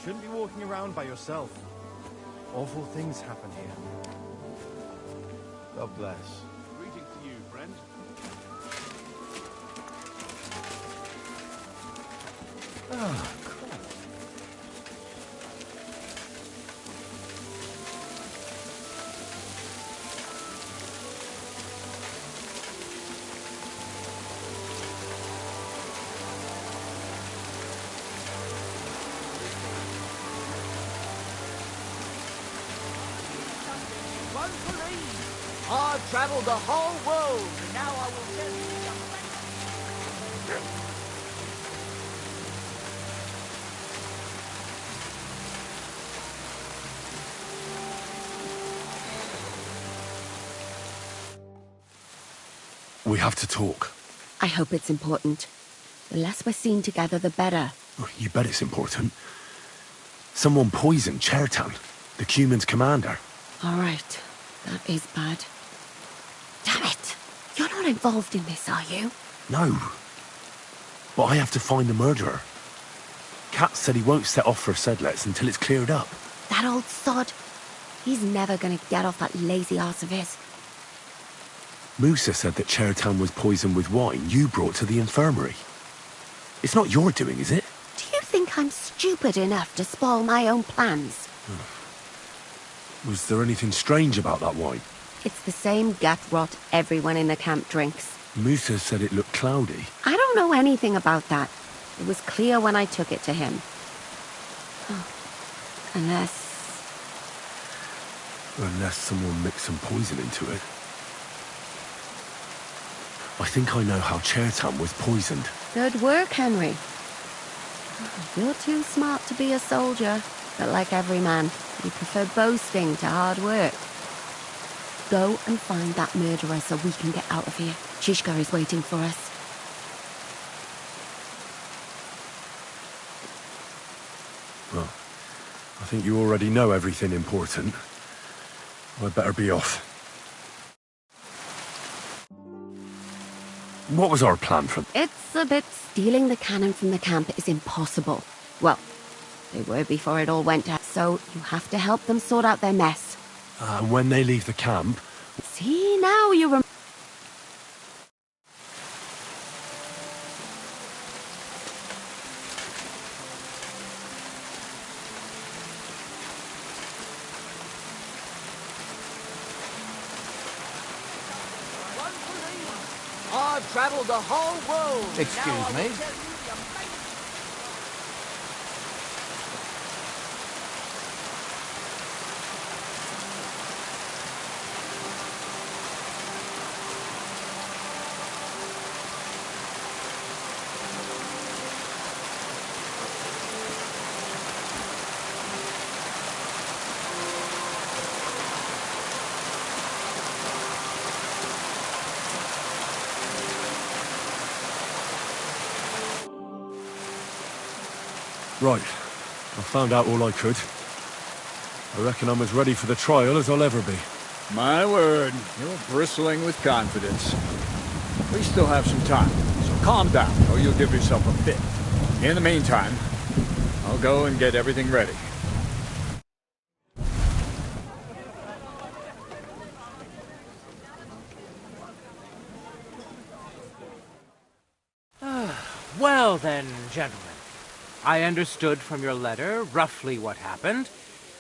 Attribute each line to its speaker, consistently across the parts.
Speaker 1: shouldn't be walking around by yourself. Awful things happen here. God bless.
Speaker 2: Greetings to you, friend.
Speaker 1: Ah,
Speaker 3: I've traveled the whole world, and now I will tell you
Speaker 4: We have to talk.
Speaker 5: I hope it's important. The less we're seen together, the better.
Speaker 4: Oh, you bet it's important. Someone poisoned Chertan, the Cuman's commander.
Speaker 5: All right. That is bad. Damn it! You're not involved in this, are you?
Speaker 4: No. But I have to find the murderer. Kat said he won't set off for Sedlets until it's cleared up.
Speaker 5: That old sod. He's never gonna get off that lazy arse of his.
Speaker 4: Musa said that Chertan was poisoned with wine you brought to the infirmary. It's not your doing, is it?
Speaker 5: Do you think I'm stupid enough to spoil my own plans?
Speaker 4: Was there anything strange about that wine?
Speaker 5: It's the same gut rot everyone in the camp drinks.
Speaker 4: Musa said it looked cloudy.
Speaker 5: I don't know anything about that. It was clear when I took it to him. Oh.
Speaker 4: Unless someone mixed some poison into it. I think I know how Chertan was poisoned.
Speaker 5: Good work, Henry. You're too smart to be a soldier, but like every man, you prefer boasting to hard work. Go and find that murderer so we can get out of here. Shishka is waiting for us.
Speaker 4: Well, I think you already know everything important. I'd better be off. What was our plan for...
Speaker 5: It's a bit... Stealing the cannon from the camp is impossible. Well, they were before it all went down, so you have to help them sort out their mess.
Speaker 4: And when they leave the camp...
Speaker 5: See, now you rem...
Speaker 3: I've traveled the whole world.
Speaker 6: Excuse me?
Speaker 4: Right. I found out all I could. I reckon I'm as ready for the trial as I'll ever be.
Speaker 2: My word, you're bristling with confidence. We still have some time, so calm down, or you'll give yourself a fit. In the meantime, I'll go and get everything ready.
Speaker 6: Well then, gentlemen. I understood from your letter roughly what happened,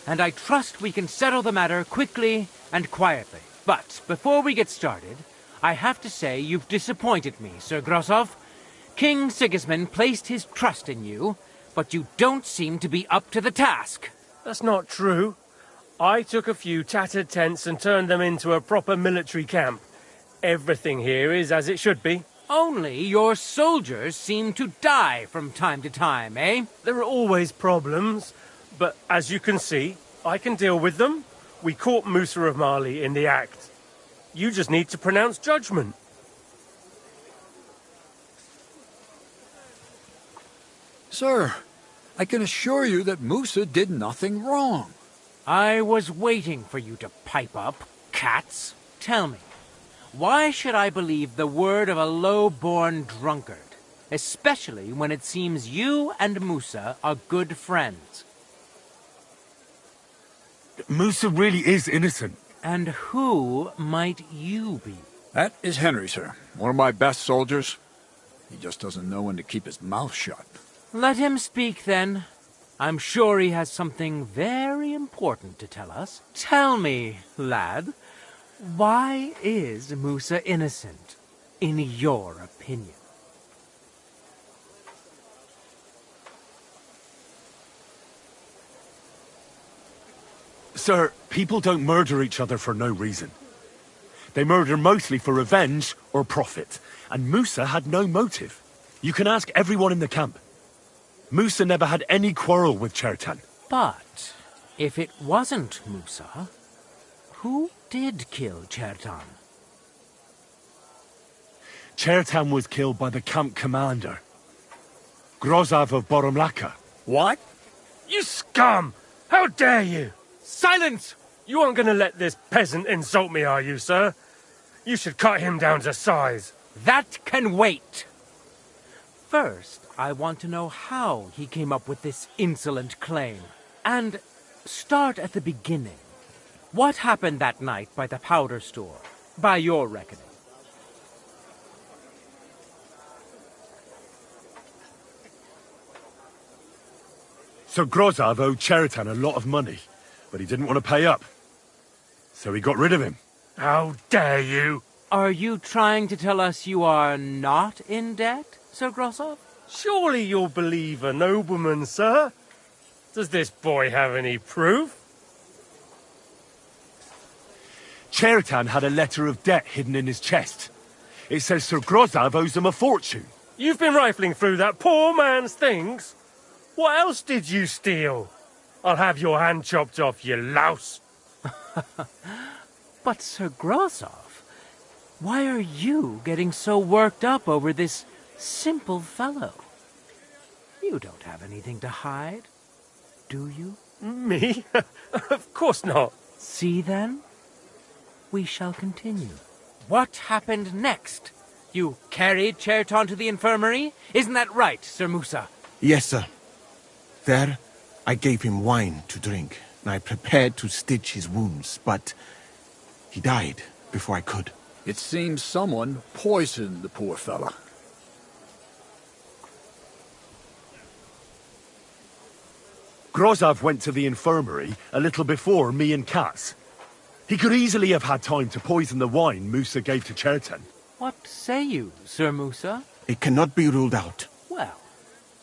Speaker 6: and I trust we can settle the matter quickly and quietly. But before we get started, I have to say you've disappointed me, Sir Grosov. King Sigismund placed his trust in you, but you don't seem to be up to the task.
Speaker 7: That's not true. I took a few tattered tents and turned them into a proper military camp. Everything here is as it should be.
Speaker 6: Only your soldiers seem to die from time to time, eh?
Speaker 7: There are always problems, but as you can see, I can deal with them. We caught Musa of Mali in the act. You just need to pronounce judgment.
Speaker 2: Sir, I can assure you that Musa did nothing wrong.
Speaker 6: I was waiting for you to pipe up, cats. Tell me, why should I believe the word of a low-born drunkard? Especially when it seems you and Musa are good friends.
Speaker 4: Musa really is innocent.
Speaker 6: And who might you be?
Speaker 2: That is Henry, sir. One of my best soldiers. He just doesn't know when to keep his mouth shut.
Speaker 6: Let him speak, then. I'm sure he has something very important to tell us. Tell me, lad, why is Musa innocent, in your opinion?
Speaker 4: Sir, people don't murder each other for no reason. They murder mostly for revenge or profit, and Musa had no motive. You can ask everyone in the camp. Musa never had any quarrel with Chertan.
Speaker 6: But if it wasn't Musa, who did kill Chertan?
Speaker 4: Chertan was killed by the camp commander, Grozav of Boromlaka.
Speaker 2: What?
Speaker 7: You scum! How dare you!
Speaker 6: Silence!
Speaker 7: You aren't going to let this peasant insult me, are you, sir? You should cut him down to size.
Speaker 6: That can wait. First, I want to know how he came up with this insolent claim. And start at the beginning. What happened that night by the powder store, by your reckoning?
Speaker 4: So Grozav owed Chertan a lot of money, but he didn't want to pay up. So he got rid of him.
Speaker 7: How dare you!
Speaker 6: Are you trying to tell us you are not in debt, Sir Grozav?
Speaker 7: Surely you'll believe a nobleman, sir? Does this boy have any proof?
Speaker 4: Chertan had a letter of debt hidden in his chest. It says Sir Grozav owes him a fortune.
Speaker 7: You've been rifling through that poor man's things? What else did you steal? I'll have your hand chopped off, you louse.
Speaker 6: But Sir Grozav, why are you getting so worked up over this simple fellow? You don't have anything to hide, do you?
Speaker 7: Me? Of course not.
Speaker 6: See then? We shall continue. What happened next? You carried Chertan to the infirmary? Isn't that right, Sir Musa?
Speaker 8: Yes, sir. There, I gave him wine to drink, and I prepared to stitch his wounds, but he died before I could.
Speaker 2: It seems someone poisoned the poor fella.
Speaker 4: Grozav went to the infirmary a little before me and Katz. He could easily have had time to poison the wine Musa gave to Chertan.
Speaker 6: What say you, Sir Musa?
Speaker 8: It cannot be ruled out.
Speaker 6: Well,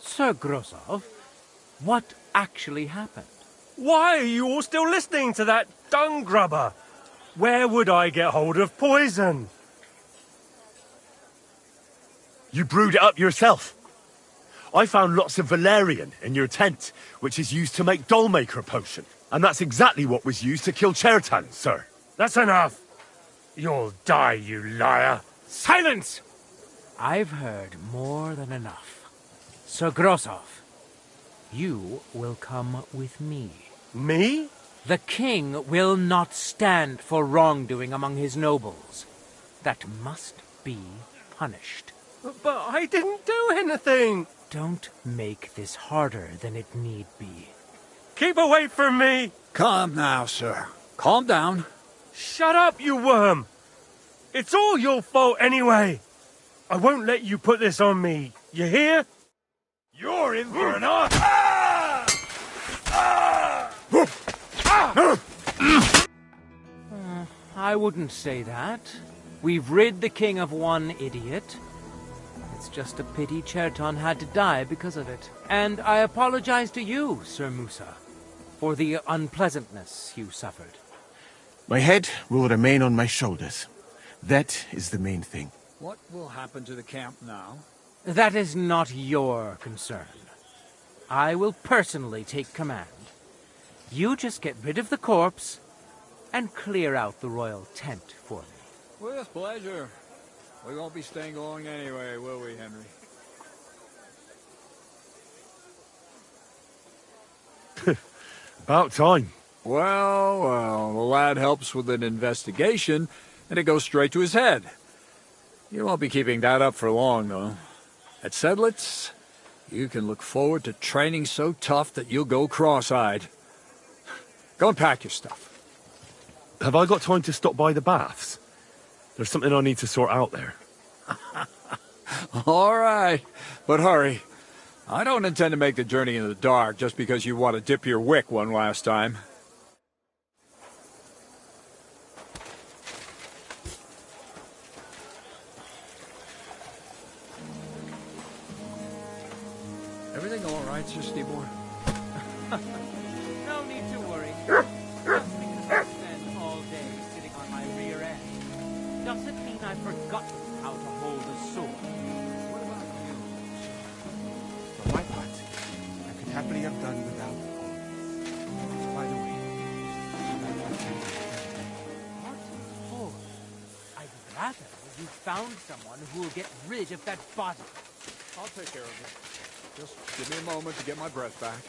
Speaker 6: Sir Grozav, what actually happened?
Speaker 7: Why are you all still listening to that dung grubber? Where would I get hold of poison?
Speaker 4: You brewed it up yourself. I found lots of valerian in your tent, which is used to make dollmaker potion. And that's exactly what was used to kill Chertan, sir.
Speaker 7: That's enough. You'll die, you liar.
Speaker 6: Silence! I've heard more than enough. Sir Grozav, you will come with me.
Speaker 7: Me?
Speaker 6: The king will not stand for wrongdoing among his nobles. That must be punished.
Speaker 7: But I didn't do anything.
Speaker 6: Don't make this harder than it need be.
Speaker 7: Keep away from me.
Speaker 2: Calm now, sir. Calm down.
Speaker 7: Shut up, you worm. It's all your fault anyway. I won't let you put this on me. You hear?
Speaker 4: You're in for an
Speaker 6: I wouldn't say that. We've rid the king of one idiot. It's just a pity Chertan had to die because of it. And I apologize to you, Sir Musa, for the unpleasantness you suffered.
Speaker 8: My head will remain on my shoulders. That is the main thing.
Speaker 2: What will happen to the camp now?
Speaker 6: That is not your concern. I will personally take command. You just get rid of the corpse and clear out the royal tent for me.
Speaker 2: With pleasure. We won't be staying long anyway, will we, Henry?
Speaker 4: About time.
Speaker 2: Well, the lad helps with an investigation, and it goes straight to his head. You won't be keeping that up for long, though. At Sedlitz, you can look forward to training so tough that you'll go cross-eyed. Go and pack your stuff.
Speaker 4: Have I got time to stop by the baths? There's something I need to sort out there.
Speaker 2: All right, but hurry. I don't intend to make the journey in the dark just because you want to dip your wick one last time. Everything all right, Sir Stibor?
Speaker 6: No need to worry. Just because I spend all day sitting on my rear end doesn't mean I've forgotten how to hold a sword.
Speaker 2: What about you?
Speaker 8: For my part, I could happily have done without all this. By the way,
Speaker 6: What for? I'd rather you found someone who will get rid of that body.
Speaker 2: I'll take care of it. Just give me a moment to get my breath back.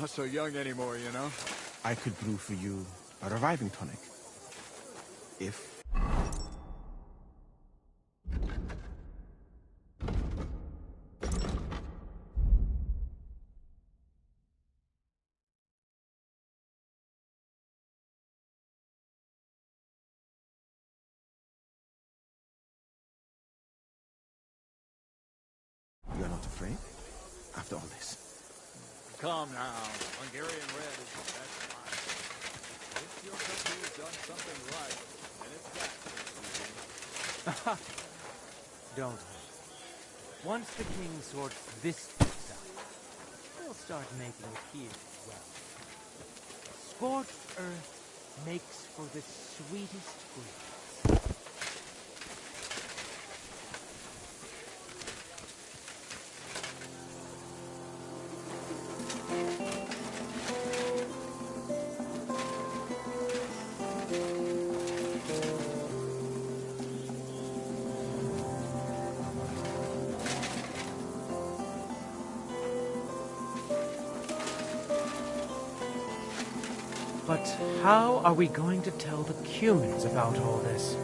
Speaker 2: Not so young anymore, you know?
Speaker 8: I could brew for you a reviving tonic. If... You're not afraid? After all this.
Speaker 2: Calm now. Hungarian red is the best wine. If your country has done something right, then it's that.
Speaker 6: Don't worry. Once the king sorts this piece out, he'll start making it here as well. Scorched earth makes for the sweetest breeze. But how are we going to tell the Cumans about all this?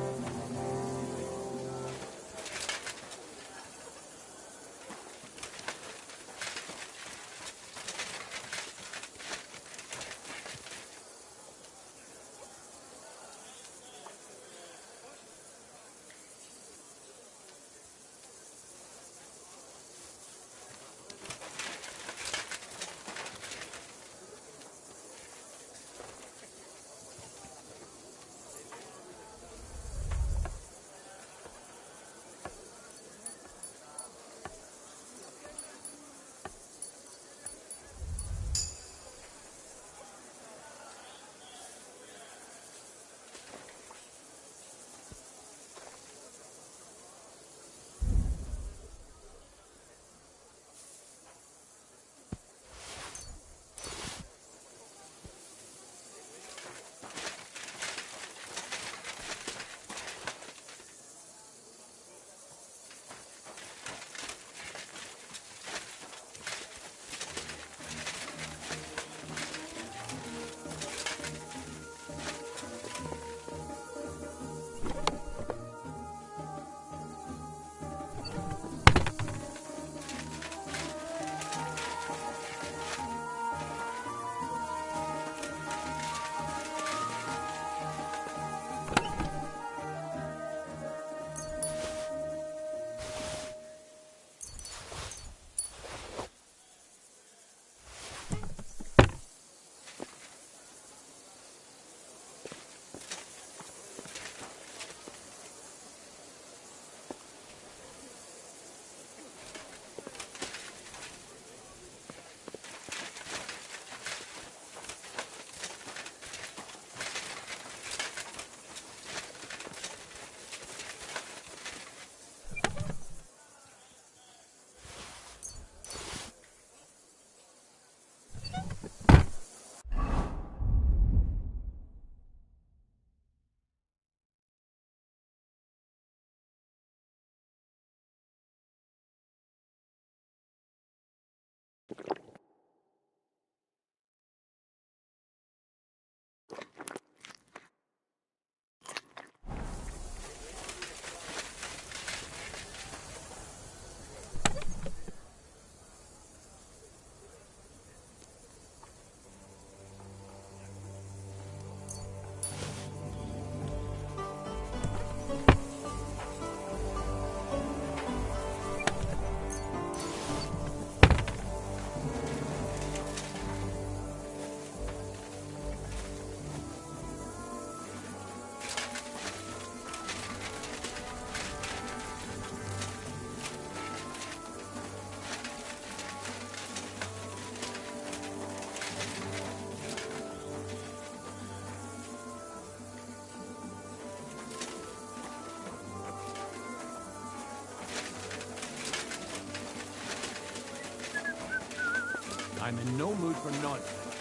Speaker 2: I'm in no mood for nonsense.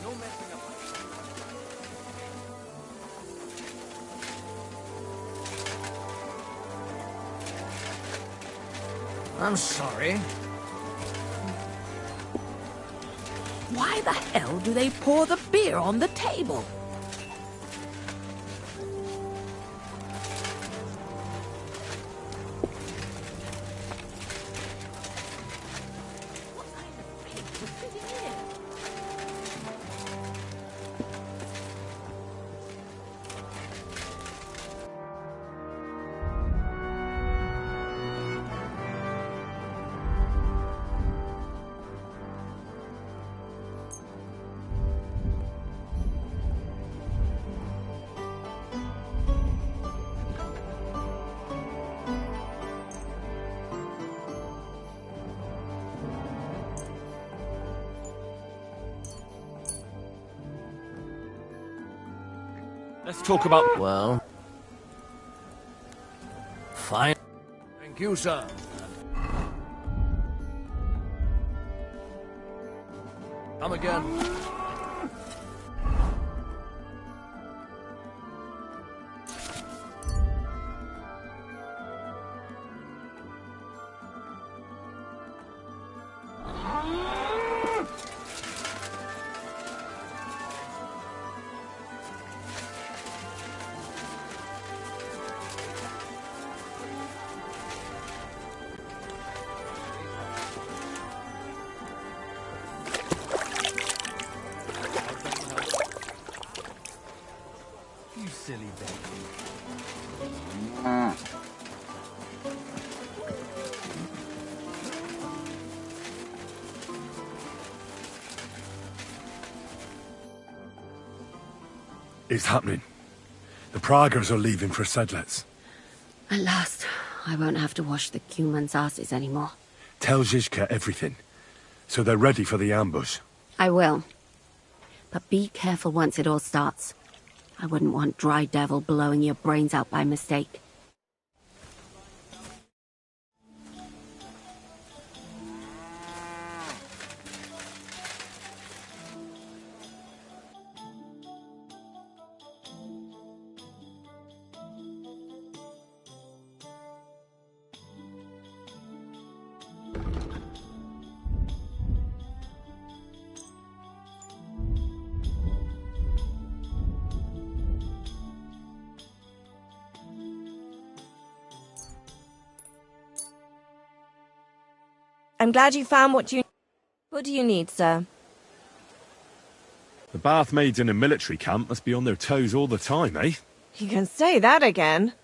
Speaker 2: No messing up.
Speaker 3: I'm sorry.
Speaker 9: Why the hell do they pour the beer on the table? What kind of pig was sitting here?
Speaker 4: Let's talk about...
Speaker 3: Well, fine.
Speaker 6: Thank you, sir.
Speaker 3: Come again.
Speaker 1: You silly baby.
Speaker 4: It's happening. The Praggers are leaving for Sedlets.
Speaker 5: At last, I won't have to wash the Cumans' asses anymore.
Speaker 4: Tell Zizka everything, so they're ready for the ambush.
Speaker 5: I will. But be careful once it all starts. I wouldn't want Dry Devil blowing your brains out by mistake.
Speaker 10: I'm glad you found what you... What do you need, sir?
Speaker 4: The bath maids in a military camp must be on their toes all the time, eh?
Speaker 10: You can say that again.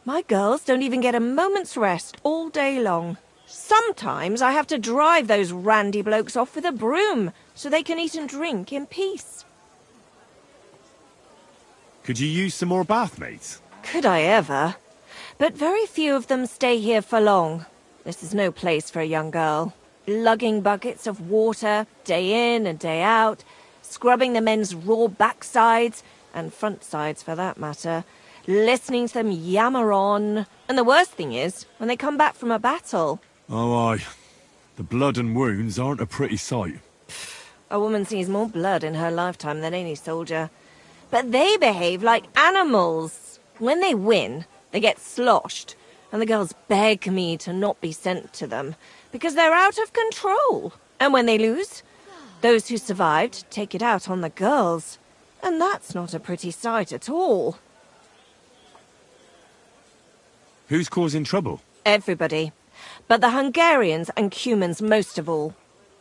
Speaker 10: My girls don't even get a moment's rest all day long. Sometimes I have to drive those randy blokes off with a broom so they can eat and drink in peace.
Speaker 4: Could you use some more bath maids?
Speaker 10: Could I ever? But very few of them stay here for long. This is no place for a young girl. Lugging buckets of water, day in and day out, scrubbing the men's raw backsides, and front sides for that matter, listening to them yammer on. And the worst thing is, when they come back from a battle...
Speaker 4: Oh, aye. The blood and wounds aren't a pretty sight.
Speaker 10: A woman sees more blood in her lifetime than any soldier. But they behave like animals. When they win, they get sloshed. And the girls beg me to not be sent to them, because they're out of control. And when they lose, those who survived take it out on the girls. And that's not a pretty sight at all.
Speaker 4: Who's causing trouble?
Speaker 10: Everybody. But the Hungarians and Cumans most of all.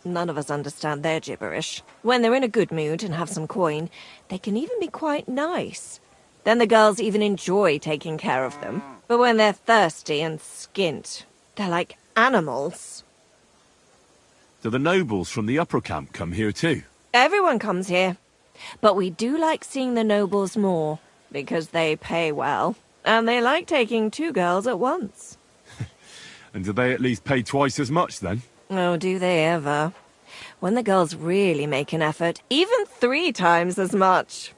Speaker 10: None of us understand their gibberish. When they're in a good mood and have some coin, they can even be quite nice. Then the girls even enjoy taking care of them. But when they're thirsty and skint, they're like animals.
Speaker 4: Do the nobles from the upper camp come here too?
Speaker 10: Everyone comes here. But we do like seeing the nobles more, because they pay well. And they like taking 2 girls at once.
Speaker 4: And do they at least pay twice as much then?
Speaker 10: Oh, do they ever? When the girls really make an effort, even 3 times as much.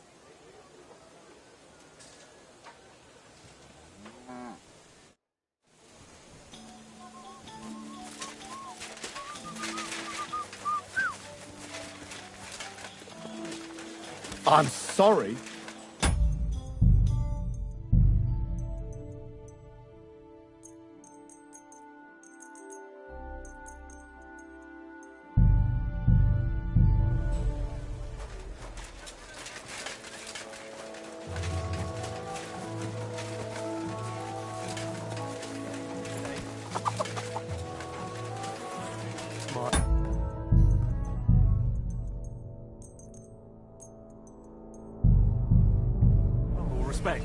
Speaker 1: I'm sorry. Humble respect.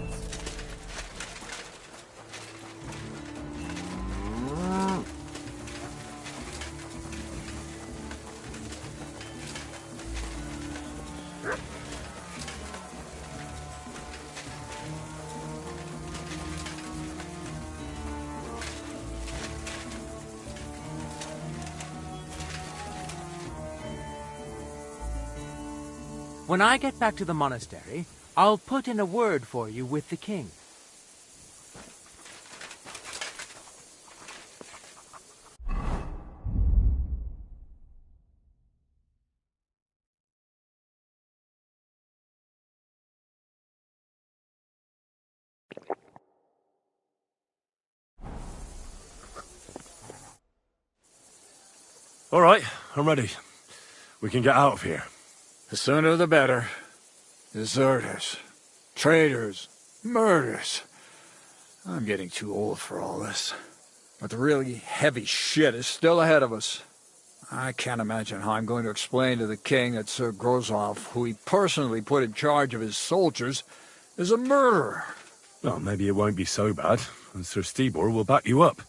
Speaker 6: When I get back to the monastery, I'll put in a word for you with the king.
Speaker 4: All right, I'm ready. We can get out of here.
Speaker 2: The sooner the better. Deserters, traitors, murders. I'm getting too old for all this. But the really heavy shit is still ahead of us. I can't imagine how I'm going to explain to the king that Sir Grozov, who he personally put in charge of his soldiers, is a murderer.
Speaker 4: Well, maybe it won't be so bad, and Sir Stibor will back you up.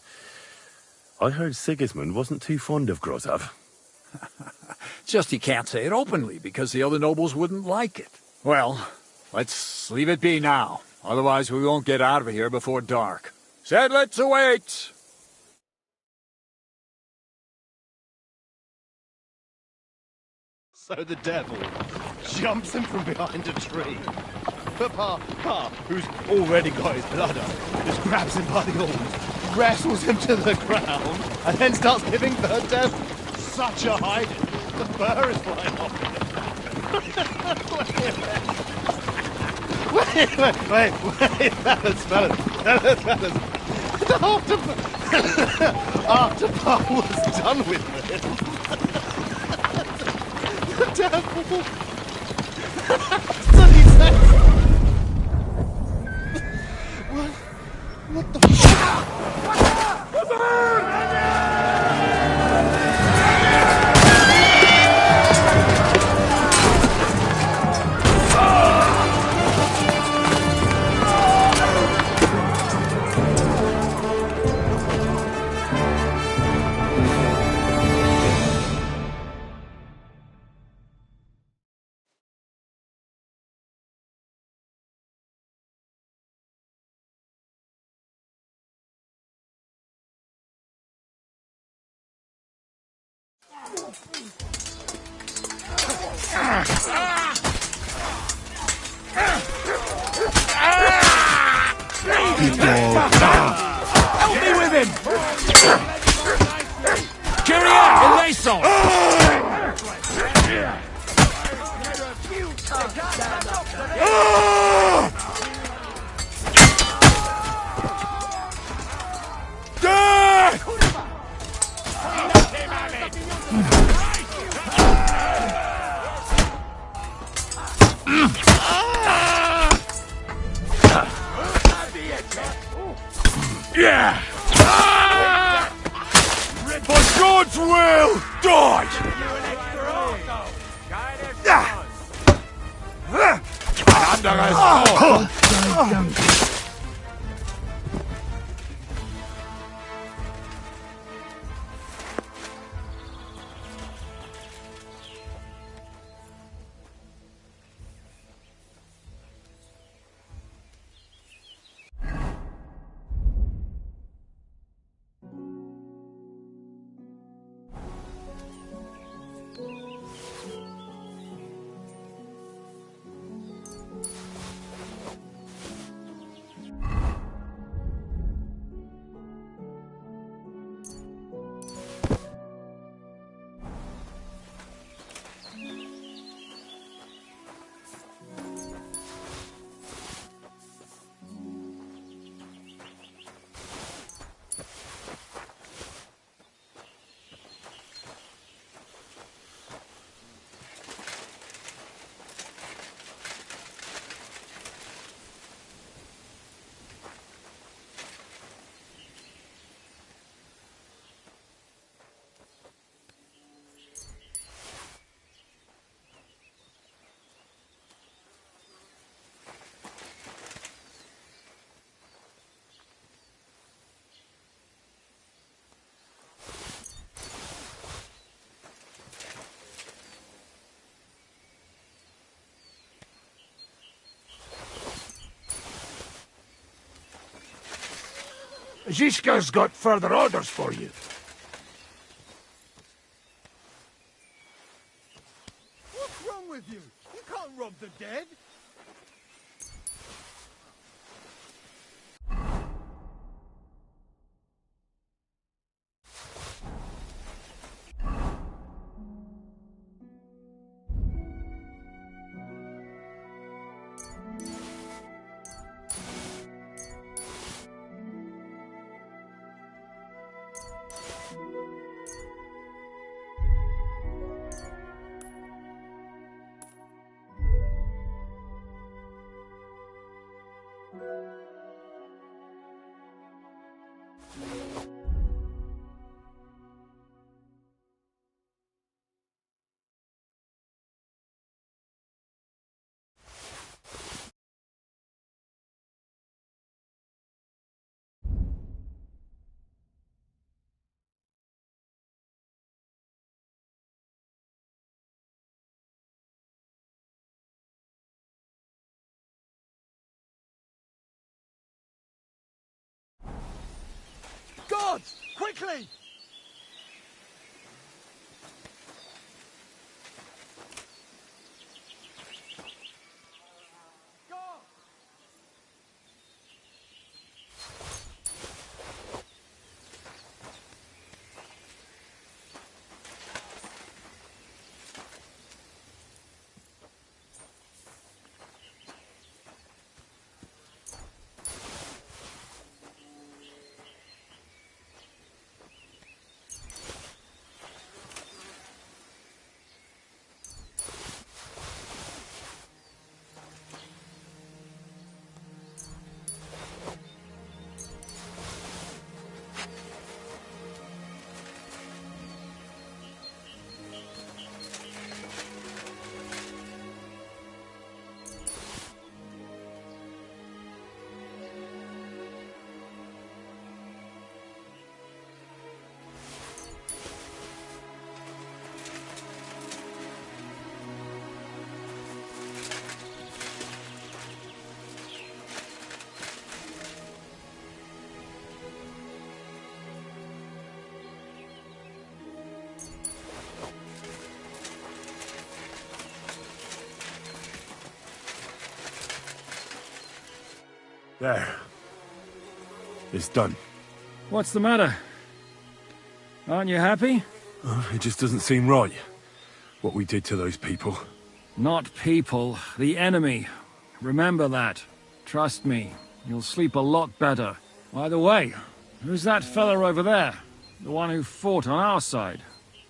Speaker 4: I heard Sigismund wasn't too fond of Grozov.
Speaker 2: Just he can't say it openly, because the other nobles wouldn't like it. Well, let's leave it be now. Otherwise we won't get out of here before dark. Said let's await!
Speaker 1: So the devil jumps him from behind a tree. But Pa, who's already got his blood up, just grabs him by the horns, wrestles him to the ground, and then starts giving the devil such a hiding. The fur is flying off. Wait, fellas. After Pa was done with it, the devil. So he said, what the
Speaker 2: Help me with him! Carry on! Eleison! Yeah! For God's will, die!
Speaker 11: Zishka's got further orders for you.
Speaker 1: What's wrong with you? You can't rob the dead. Guards! Quickly!
Speaker 4: There. It's done.
Speaker 2: What's the matter? Aren't you happy?
Speaker 4: It just doesn't seem right, what we did to those people.
Speaker 2: Not people, the enemy. Remember that. Trust me, you'll sleep a lot better. By the way, who's that fella over there? The one who fought on our side?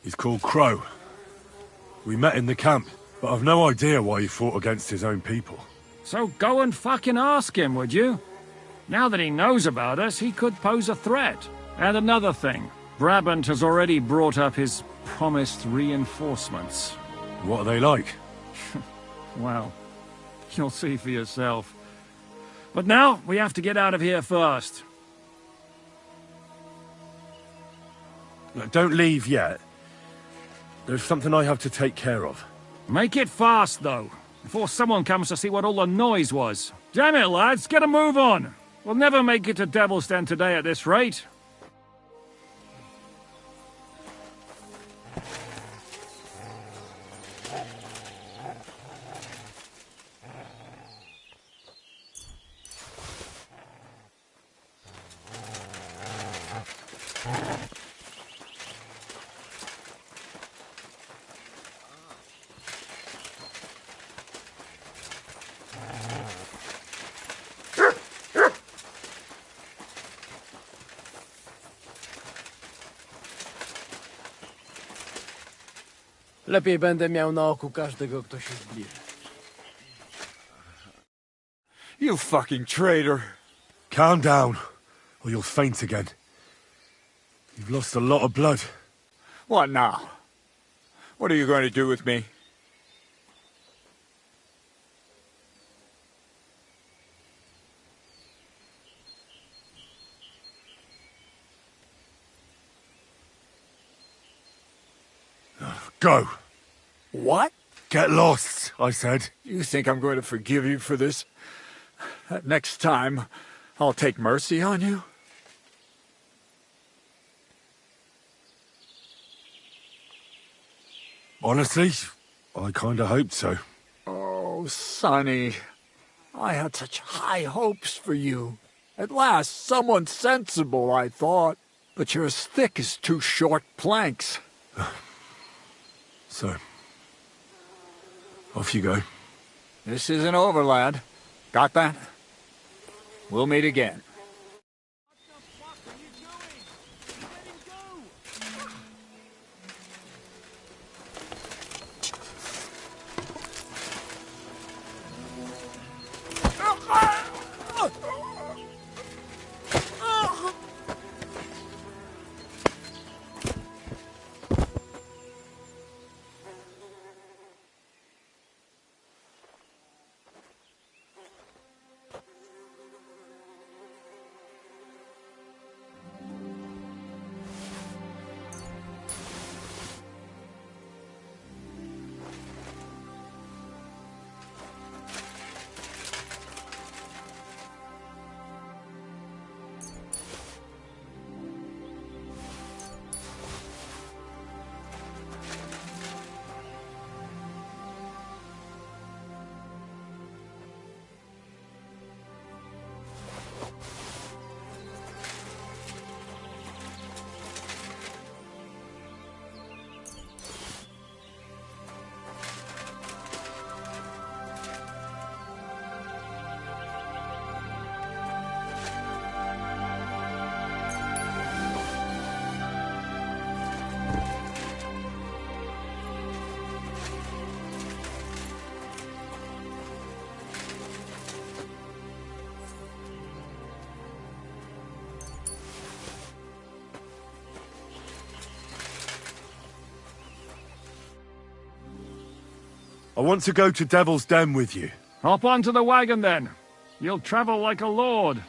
Speaker 4: He's called Crow. We met in the camp, but I've no idea why he fought against his own people.
Speaker 2: So go and fucking ask him, would you? Now that he knows about us, he could pose a threat. And another thing, Brabant has already brought up his promised reinforcements.
Speaker 4: What are they like?
Speaker 2: Well, you'll see for yourself. But now, we have to get out of here first.
Speaker 4: Look, don't leave yet. There's something I have to take care of.
Speaker 2: Make it fast, though, before someone comes to see what all the noise was. Damn it, lads, get a move on! We'll never make it to Devil's Den today at this rate.
Speaker 12: Lepiej będę miał na oku każdego, kto się zbliży.
Speaker 2: You fucking traitor!
Speaker 4: Calm down, or you'll faint again. You've lost a lot of blood.
Speaker 2: What now? What are you going to do with me?
Speaker 4: Go!
Speaker 2: What?
Speaker 4: Get lost, I said.
Speaker 2: You think I'm going to forgive you for this? Next time, I'll take mercy on you?
Speaker 4: Honestly, I kinda hoped so.
Speaker 2: Oh, Sonny. I had such high hopes for you. At last, someone sensible, I thought. But you're as thick as two short planks.
Speaker 4: So, off you go.
Speaker 2: This isn't over, lad. Got that? We'll meet again.
Speaker 4: I want to go to Devil's Den with you.
Speaker 2: Hop onto the wagon, then. You'll travel like a lord.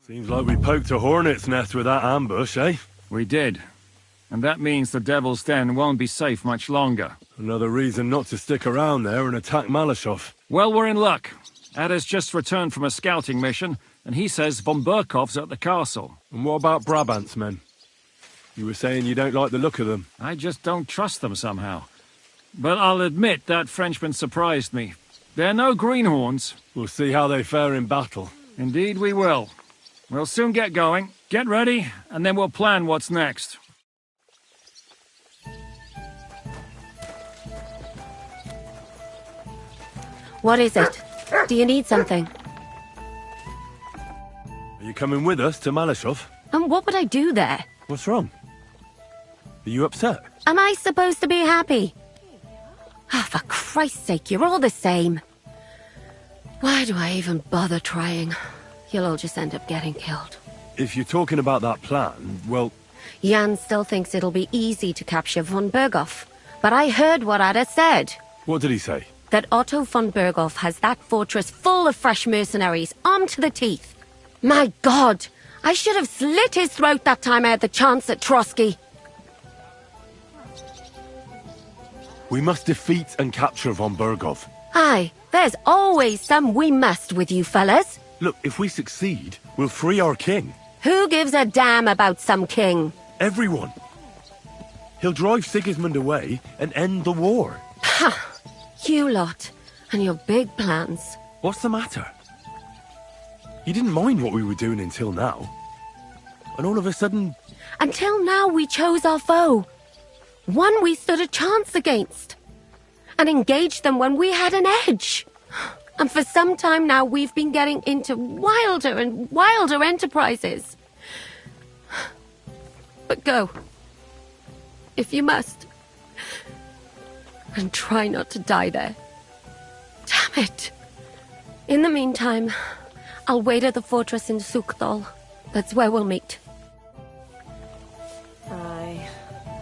Speaker 4: Seems like we poked a hornet's nest with that ambush, eh?
Speaker 2: We did. And that means the Devil's Den won't be safe much longer.
Speaker 4: Another reason not to stick around there and attack Malashov.
Speaker 2: Well, we're in luck. Ada's just returned from a scouting mission, and he says von Burkov's at the castle.
Speaker 4: And what about Brabant's men? You were saying you don't like the look of them.
Speaker 2: I just don't trust them somehow. But I'll admit that Frenchman surprised me. They're no greenhorns.
Speaker 4: We'll see how they fare in battle.
Speaker 2: Indeed we will. We'll soon get going. Get ready, and then we'll plan what's next.
Speaker 5: What is it? Do you need something?
Speaker 4: Are you coming with us to Malashov?
Speaker 5: And what would I do there?
Speaker 4: What's wrong? Are you upset?
Speaker 5: Am I supposed to be happy? Ah, for Christ's sake, you're all the same. Why do I even bother trying? You'll all just end up getting killed.
Speaker 4: If you're talking about that plan, well...
Speaker 5: Jan still thinks it'll be easy to capture von Berghoff. But I heard what Ada said.
Speaker 4: What did he say?
Speaker 5: That Otto von Berghoff has that fortress full of fresh mercenaries, armed to the teeth. My God! I should have slit his throat that time I had the chance at Trotsky.
Speaker 4: We must defeat and capture von Berghoff.
Speaker 5: Aye, there's always some we must with you fellas.
Speaker 4: Look, if we succeed, we'll free our king.
Speaker 5: Who gives a damn about some king?
Speaker 4: Everyone. He'll drive Sigismund away and end the war.
Speaker 5: Ha! You lot, and your big plans.
Speaker 4: What's the matter? You didn't mind what we were doing until now. And all of a sudden...
Speaker 5: Until now we chose our foe. One we stood a chance against. And engaged them when we had an edge. And for some time now we've been getting into wilder and wilder enterprises. But go. If you must. And try not to die there. Damn it. In the meantime, I'll wait at the fortress in Sukdal. That's where we'll meet.
Speaker 10: Aye.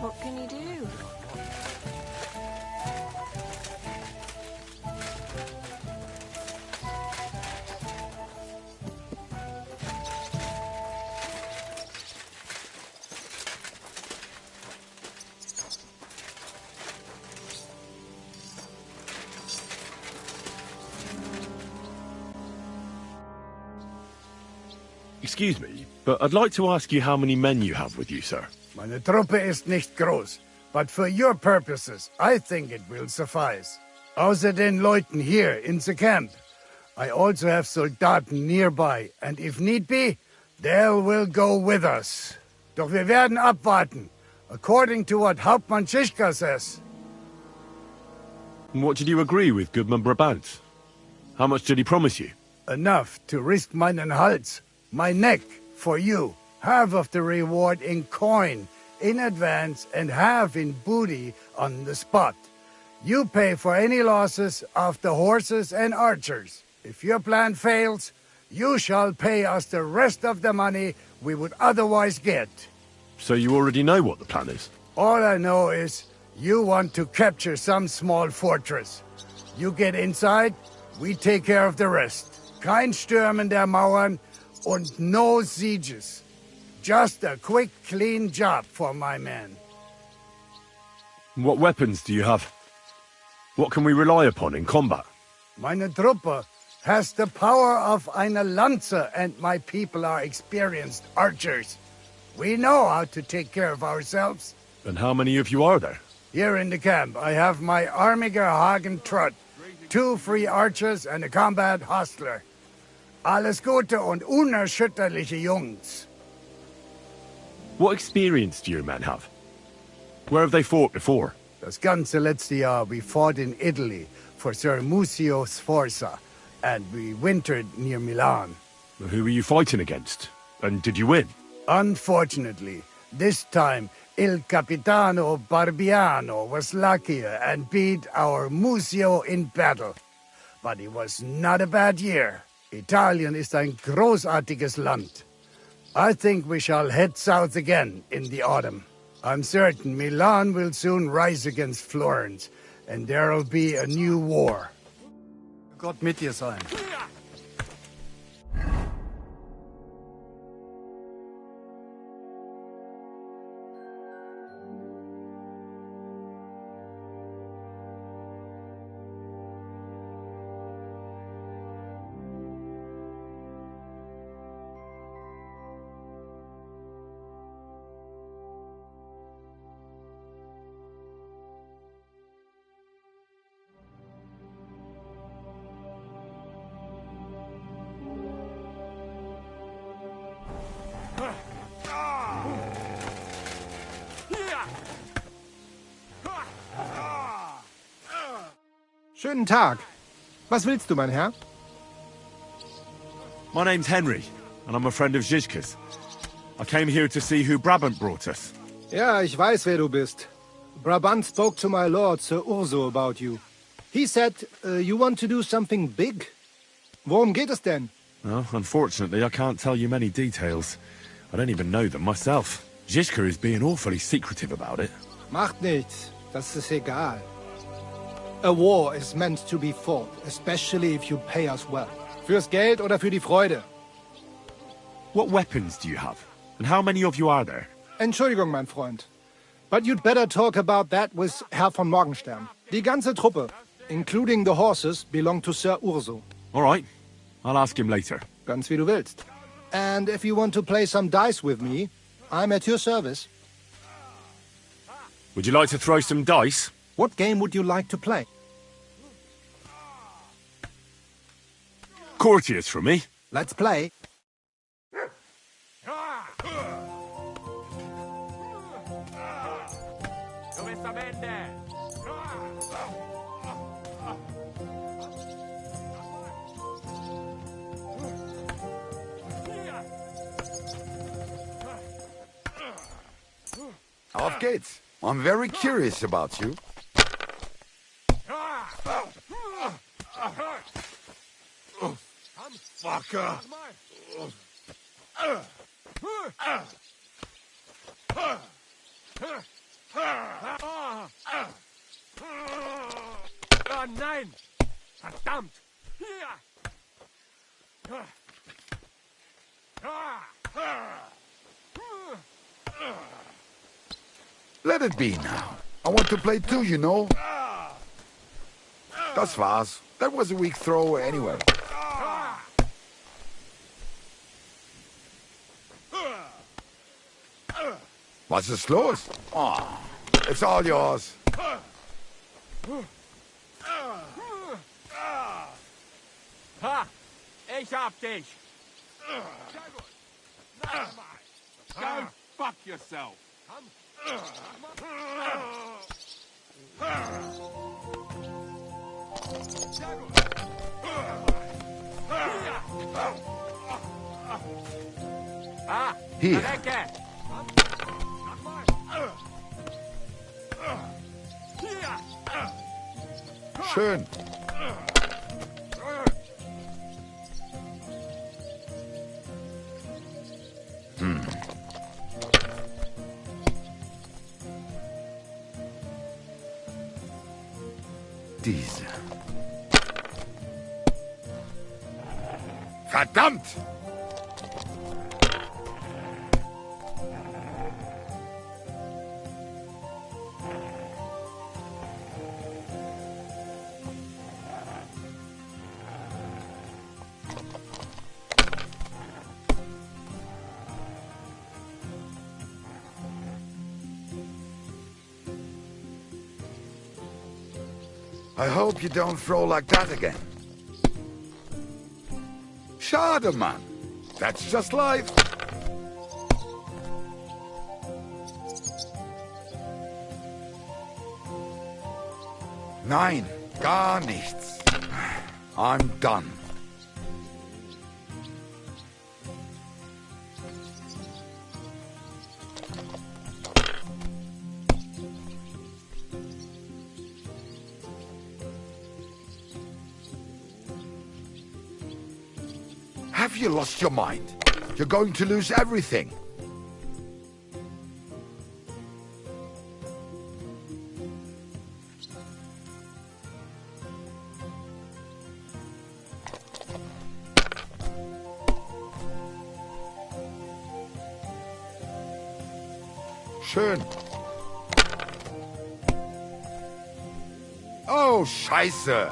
Speaker 10: What can you do?
Speaker 4: Excuse me, but I'd like to ask you how many men you have with you, sir.
Speaker 11: Meine Truppe ist nicht groß, but for your purposes, I think it will suffice. Außer den Leuten here in the camp, I also have Soldaten nearby, and if need be, they will go with us. Doch wir werden abwarten, according to what Hauptmann Schischka says.
Speaker 4: What did you agree with Goodman Brabant? How much did he promise you?
Speaker 11: Enough to risk meinen Hals, my neck, for you. Half of the reward in coin, in advance, and half in booty on the spot. You pay for any losses of the horses and archers. If your plan fails, you shall pay us the rest of the money we would otherwise get.
Speaker 4: So you already know what the plan is?
Speaker 11: All I know is you want to capture some small fortress. You get inside, we take care of the rest. Kein Stürmen der Mauern und no sieges. Just a quick, clean job for my men.
Speaker 4: What weapons do you have? What can we rely upon in combat?
Speaker 11: Meine Truppe has the power of eine Lanze, and my people are experienced archers. We know how to take care of ourselves.
Speaker 4: And how many of you are there?
Speaker 11: Here in the camp, I have my Armiger Hagen Trott, 2 free archers and a combat hostler. Alles Gute und unerschütterliche Jungs.
Speaker 4: What experience do your men have? Where have they fought before?
Speaker 11: Das ganze letzte Jahr we fought in Italy for Sir Musio Sforza, and we wintered near Milan.
Speaker 4: Who were you fighting against? And did you win?
Speaker 11: Unfortunately, this time Il Capitano Barbiano was luckier and beat our Musio in battle. But it was not a bad year. Italien ist ein großartiges Land. I think we shall head south again in the autumn. I'm certain Milan will soon rise against Florence, and there'll be a new war.
Speaker 13: Gott mit dir sein.
Speaker 8: Schönen Tag. Was willst du, mein Herr?
Speaker 4: My name's Henry, and I'm a friend of Zizka's. I came here to see who Brabant brought us.
Speaker 13: Ja, ich weiß, wer du bist. Brabant spoke to my lord, Sir Urso, about you. He said you want to do something big. Worum geht es denn?
Speaker 4: Well, unfortunately, I can't tell you many details. I don't even know them myself. Zizka is being awfully secretive about it.
Speaker 13: Macht nichts. Das ist egal. A war is meant to be fought, especially if you pay us well. Fürs Geld oder für die Freude?
Speaker 4: What weapons do you have? And how many of you are there?
Speaker 13: Entschuldigung, mein Freund. But you'd better talk about that with Herr von Morgenstern. Die ganze Truppe, including the horses, belong to Sir Urso.
Speaker 4: All right. I'll ask him later.
Speaker 13: Ganz wie du willst. And if you want to play some dice with me, I'm at your service.
Speaker 4: Would you like to throw some dice?
Speaker 8: What game would you like to play?
Speaker 4: Courtiers for me.
Speaker 8: Let's play.
Speaker 14: Auf geht's. I'm very curious about you.
Speaker 11: Fucker!
Speaker 7: Oh nein! Verdammt!
Speaker 14: Let it be now. I want to play too, you know. Das war's. That was a weak throw anyway. Was ist los? Oh, it's all yours.
Speaker 2: Ha! Ich hab dich! Go fuck yourself!
Speaker 14: Hier. Schön. Diese. Verdammt! I hope you don't throw like that again. Schade, man. That's just life. Nein, gar nichts. I'm done. Have you lost your mind? You're going to lose everything. Schön. Oh, Scheiße.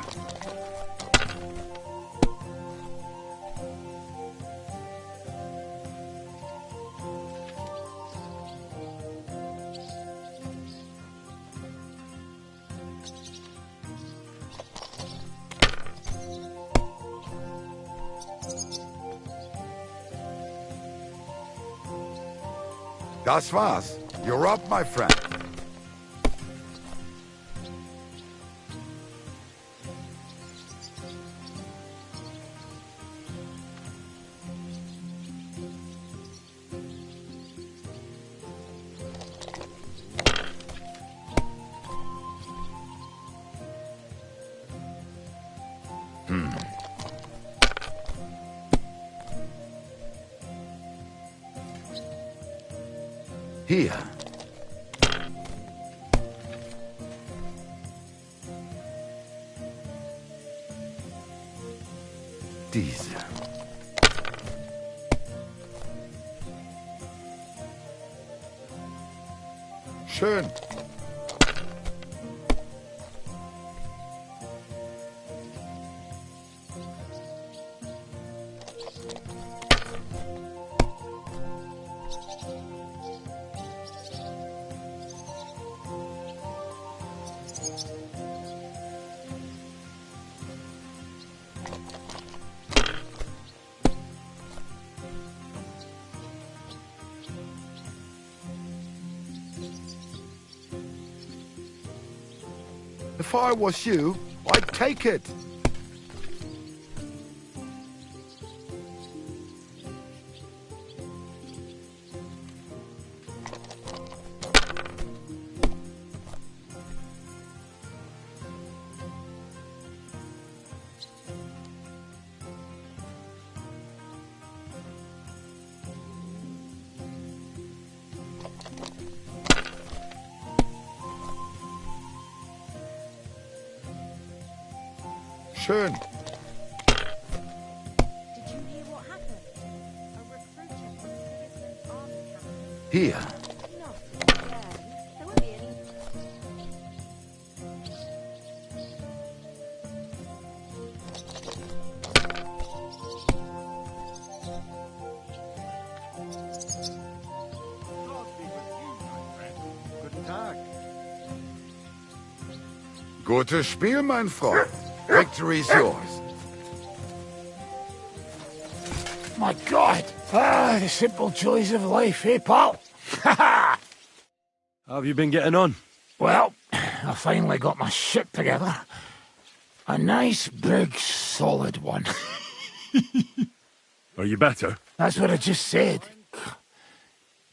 Speaker 14: Das war's. You're up, my friend. Hier. Diese. Schön. If I was you, I'd take it. Schön.
Speaker 10: Did you hear what happened? A recruiter from Sigismund's army camp.
Speaker 14: Hier.
Speaker 10: Not again. There won't be any.
Speaker 14: Gutes Spiel, mein Freund. Victory's yours.
Speaker 12: My God! Ah, the simple joys of life, eh, pal? Ha
Speaker 4: How have you been getting on?
Speaker 12: Well, I finally got my shit together. A nice, big, solid one.
Speaker 4: Are you better?
Speaker 12: That's what I just said.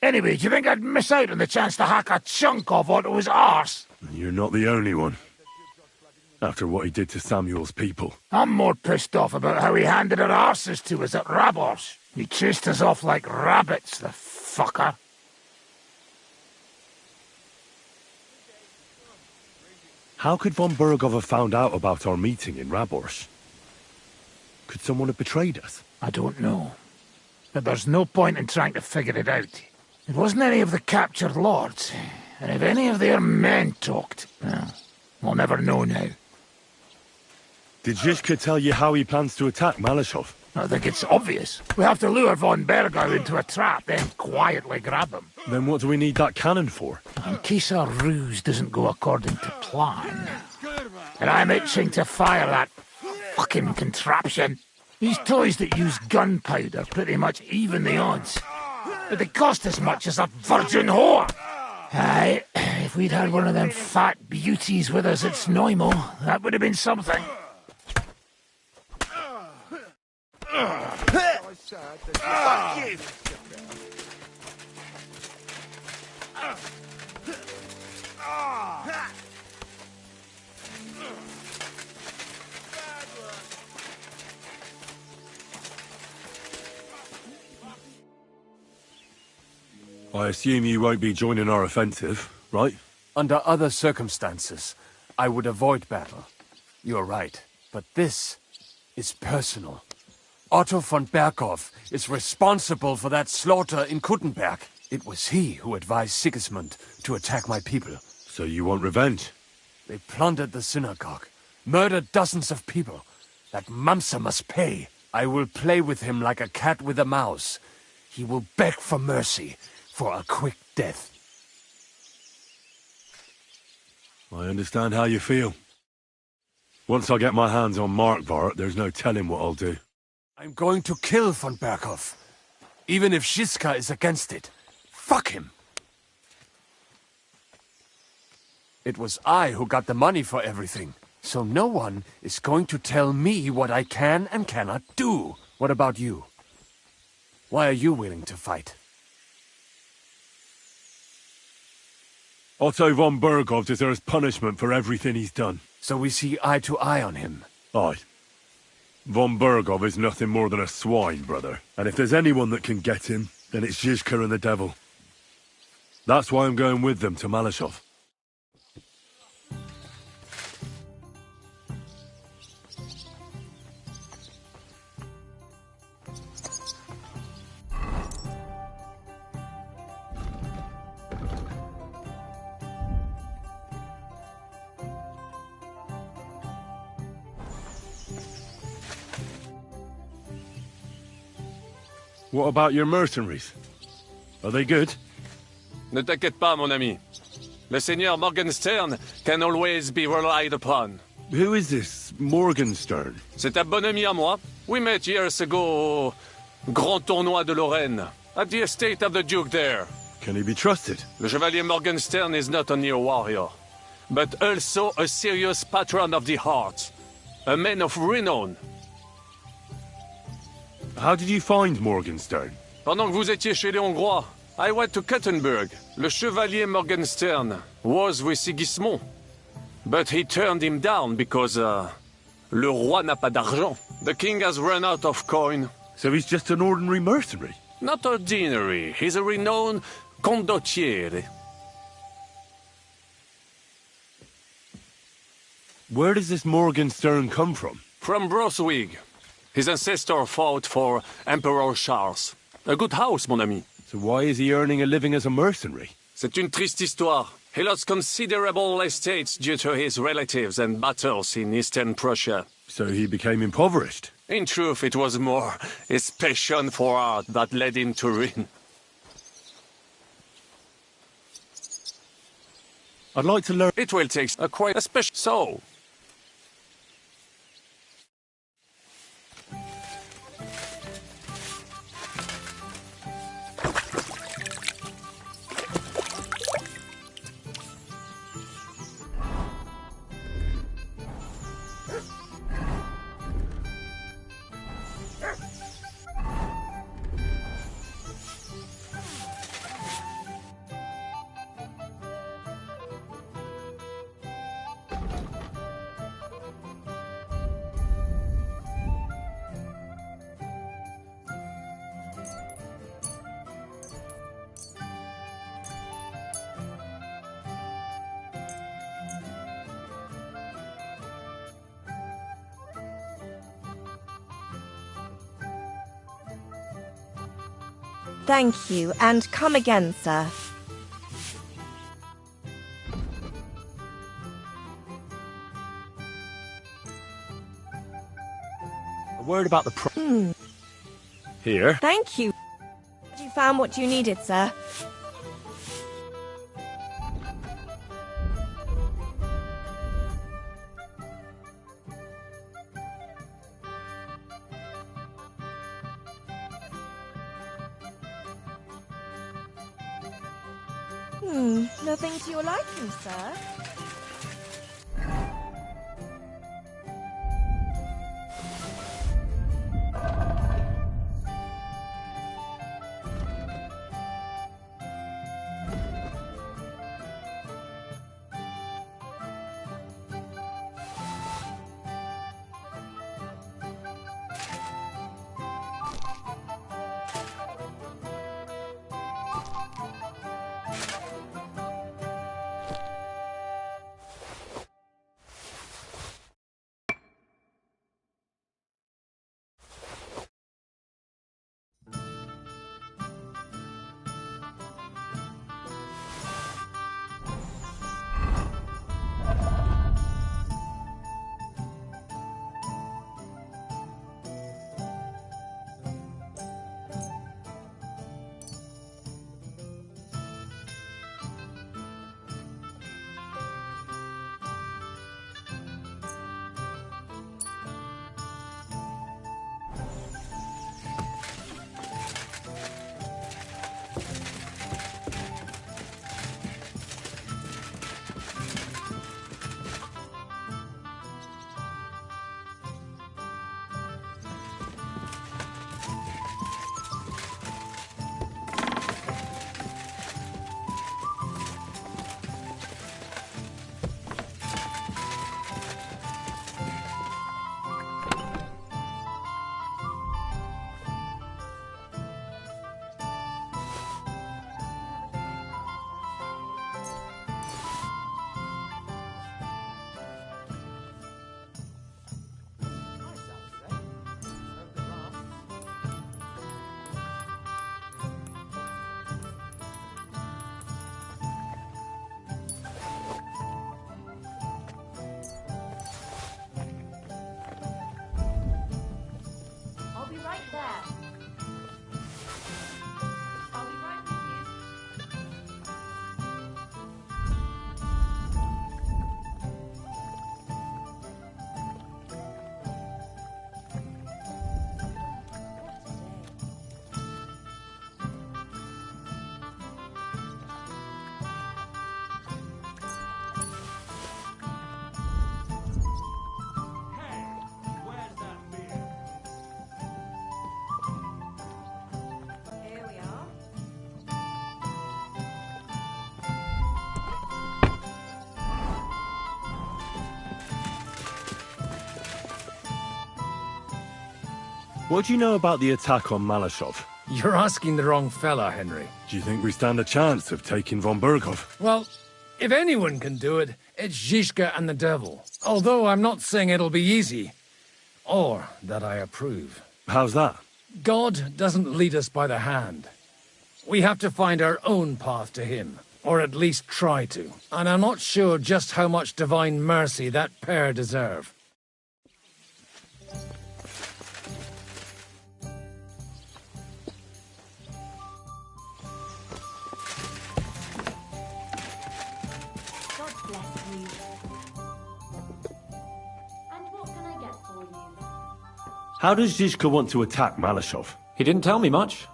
Speaker 12: Anyway, do you think I'd miss out on the chance to hack a chunk off onto his arse?
Speaker 4: You're not the only one. After what he did to Samuel's people.
Speaker 12: I'm more pissed off about how he handed our arses to us at Rabos. He chased us off like rabbits, the fucker.
Speaker 4: How could von Burgov have found out about our meeting in Rabors? Could someone have betrayed us?
Speaker 12: I don't know. But there's no point in trying to figure it out. It wasn't any of the captured lords. And if any of their men talked, well, we'll never know now.
Speaker 4: Did Zizka tell you how he plans to attack Malashov?
Speaker 12: I think it's obvious. We have to lure von Bergau into a trap, then quietly grab him.
Speaker 4: Then what do we need that cannon for?
Speaker 12: In case our ruse doesn't go according to plan. And I'm itching to fire that fucking contraption. These toys that use gunpowder pretty much even the odds. But they cost as much as a virgin whore. Aye, if we'd had one of them fat beauties with us at Snoimo, that would have been something.
Speaker 3: Fuck you!
Speaker 4: I assume you won't be joining our offensive, right?
Speaker 15: Under other circumstances, I would avoid battle. You're right, but this is personal. Otto von Berkhoff is responsible for that slaughter in Kuttenberg. It was he who advised Sigismund to attack my people.
Speaker 4: So you want revenge?
Speaker 15: They plundered the synagogue, murdered dozens of people. That Mamsa must pay. I will play with him like a cat with a mouse. He will beg for mercy, for a quick death.
Speaker 4: I understand how you feel. Once I get my hands on Markvart, there's no telling what I'll do.
Speaker 15: I'm going to kill von Berkhoff. Even if Shiska is against it. Fuck him! It was I who got the money for everything. So no one is going to tell me what I can and cannot do. What about you? Why are you willing to fight?
Speaker 4: Otto von Berghoff deserves punishment for everything he's done.
Speaker 15: So we see eye to eye on him.
Speaker 4: Aye. Von Berghoff is nothing more than a swine, brother. And if there's anyone that can get him, then it's Zizka and the devil. That's why I'm going with them to Malashov. What about your mercenaries? Are they good?
Speaker 16: Ne t'inquiète pas, mon ami. Le Seigneur Morgenstern can always be relied upon.
Speaker 4: Who is this Morgenstern?
Speaker 16: C'est un bon ami à moi. We met years ago au Grand Tournoi de Lorraine, at the estate of the Duke there.
Speaker 4: Can he be trusted?
Speaker 16: Le Chevalier Morgenstern is not only a warrior, but also a serious patron of the heart. A man of renown.
Speaker 4: How did you find Morgenstern?
Speaker 16: Pendant que vous étiez chez les Hongrois, I went to Kuttenberg. Le Chevalier Morgenstern was with Sigismund. But he turned him down because, le roi n'a pas d'argent. The king has run out of coin.
Speaker 4: So he's just an ordinary mercenary?
Speaker 16: Not ordinary. He's a renowned condottiere.
Speaker 4: Where does this Morgenstern come from?
Speaker 16: From Broswig. His ancestor fought for Emperor Charles. A good house, mon ami.
Speaker 4: So why is he earning a living as a mercenary?
Speaker 16: C'est une triste histoire. He lost considerable estates due to his relatives and battles in Eastern Prussia.
Speaker 4: So he became impoverished?
Speaker 16: In truth, it was more his passion for art that led him to ruin.
Speaker 4: I'd like to learn...
Speaker 16: It will take quite a special... So,
Speaker 10: Thank you, and come again, sir.
Speaker 4: A word about the Here.
Speaker 10: Thank you. You found what you needed, sir. Nothing to your liking, sir.
Speaker 4: What do you know about the attack on Malashov?
Speaker 12: You're asking the wrong fella, Henry.
Speaker 4: Do you think we stand a chance of taking von Berghoff?
Speaker 12: Well, if anyone can do it, it's Zizka and the devil. Although I'm not saying it'll be easy. Or that I approve.
Speaker 4: How's that?
Speaker 12: God doesn't lead us by the hand. We have to find our own path to him. Or at least try to. And I'm not sure just how much divine mercy that pair deserve.
Speaker 4: How does Zizka want to attack Malashov?
Speaker 17: He didn't tell me much,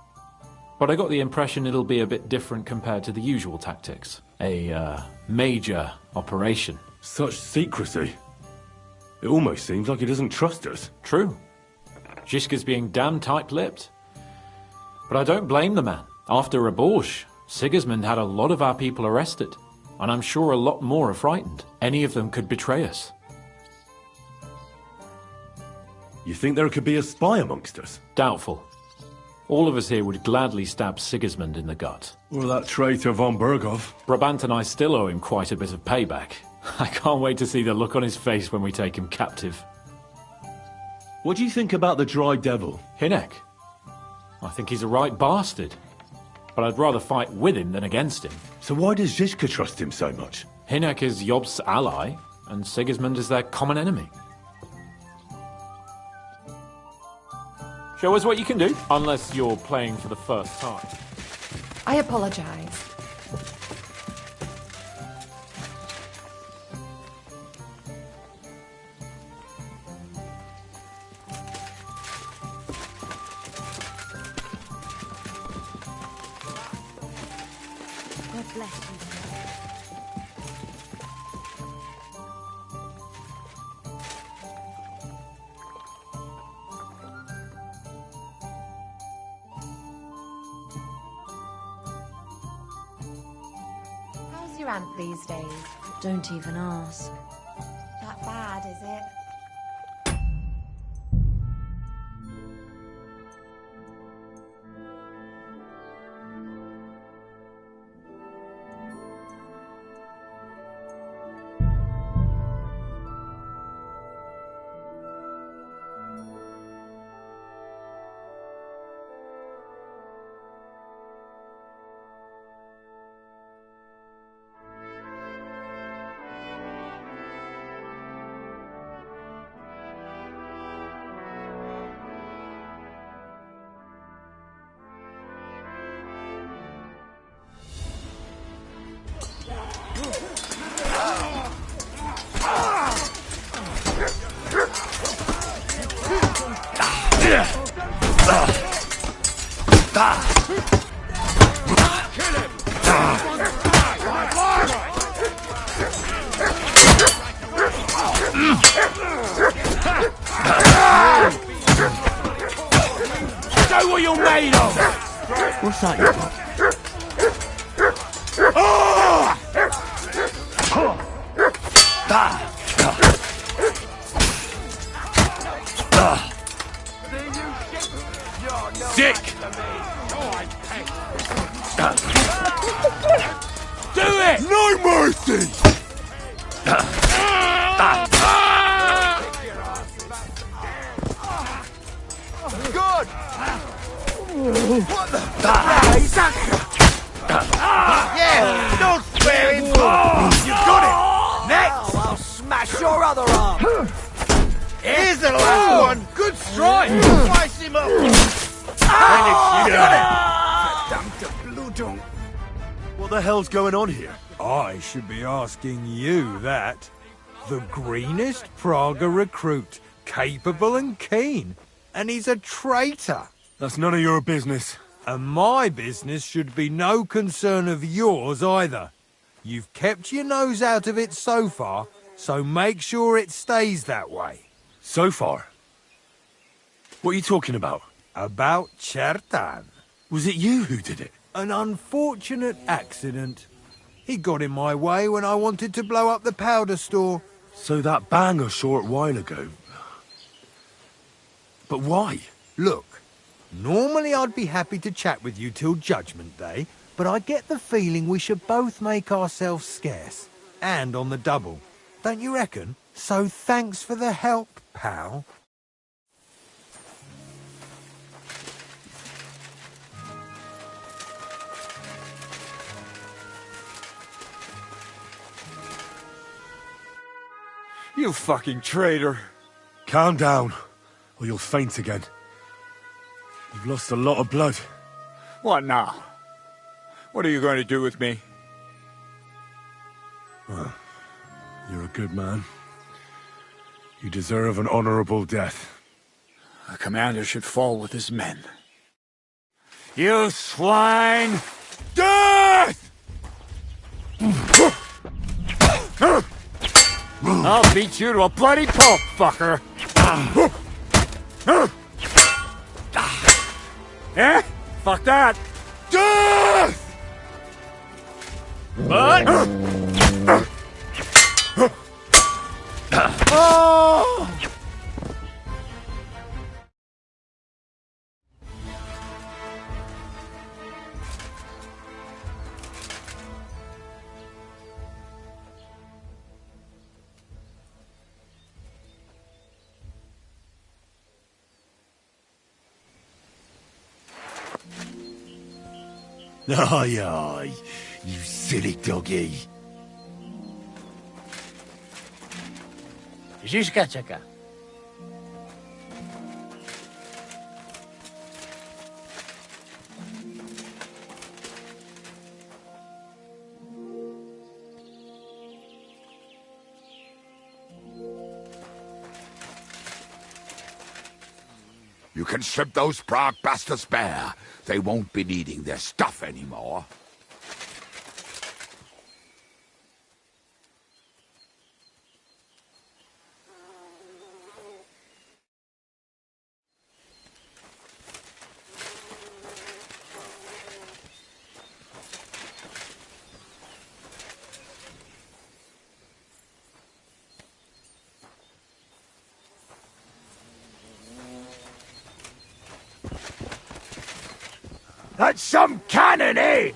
Speaker 17: but I got the impression it'll be a bit different compared to the usual tactics. A, major operation.
Speaker 4: Such secrecy. It almost seems like he doesn't trust us.
Speaker 17: True. Zizka's being damn tight-lipped. But I don't blame the man. After Raborj, Sigismund had a lot of our people arrested, and I'm sure a lot more are frightened. Any of them could betray us.
Speaker 4: You think there could be a spy amongst us?
Speaker 17: Doubtful. All of us here would gladly stab Sigismund in the gut.
Speaker 4: Or that traitor von Berghoff.
Speaker 17: Brabant and I still owe him quite a bit of payback. I can't wait to see the look on his face when we take him captive.
Speaker 4: What do you think about the Dry Devil?
Speaker 17: Hinek? I think he's a right bastard. But I'd rather fight with him than against him.
Speaker 4: So why does Zizka trust him so much?
Speaker 17: Hinek is Job's ally, and Sigismund is their common enemy. Show us what you can do, unless you're playing for the first time.
Speaker 18: I apologize.
Speaker 10: God bless you.
Speaker 18: How's your aunt these days?
Speaker 10: Don't even ask.
Speaker 18: That bad, is it?
Speaker 3: Show what you're made of!
Speaker 12: What's that you got?
Speaker 3: Dick! Do it!
Speaker 14: No mercy!
Speaker 3: Good! What the? Yeah, don't spare him! You got it! Next! I'll smash your other arm! Here's the last one! Good strike! Slice him up!
Speaker 4: What the hell's going on here?
Speaker 19: I should be asking you that. The greenest Praga recruit, capable and keen. And he's a traitor.
Speaker 4: That's none of your business.
Speaker 19: And my business should be no concern of yours either. You've kept your nose out of it so far, so make sure it stays that way.
Speaker 4: So far? What are you talking about?
Speaker 19: About Chertan.
Speaker 4: Was it you who did it?
Speaker 19: An unfortunate accident. He got in my way when I wanted to blow up the powder store.
Speaker 4: So that bang a short while ago. But why?
Speaker 19: Look, normally I'd be happy to chat with you till Judgment Day, but I get the feeling we should both make ourselves scarce. And on the double. Don't you reckon? So thanks for the help, pal.
Speaker 2: You fucking traitor.
Speaker 4: Calm down, or you'll faint again. You've lost a lot of blood.
Speaker 2: What now? What are you going to do with me?
Speaker 4: Well, you're a good man. You deserve an honorable death.
Speaker 2: The commander should fall with his men. You swine! Death! I'll beat you to a bloody pulp, fucker! Eh? Fuck that! Death! But... Oh!
Speaker 20: Aye, aye, you silly doggy.
Speaker 12: Zizka czeka.
Speaker 14: You can strip those Prague bastards bare. They won't be needing their stuff anymore.
Speaker 2: That's some cannon, eh?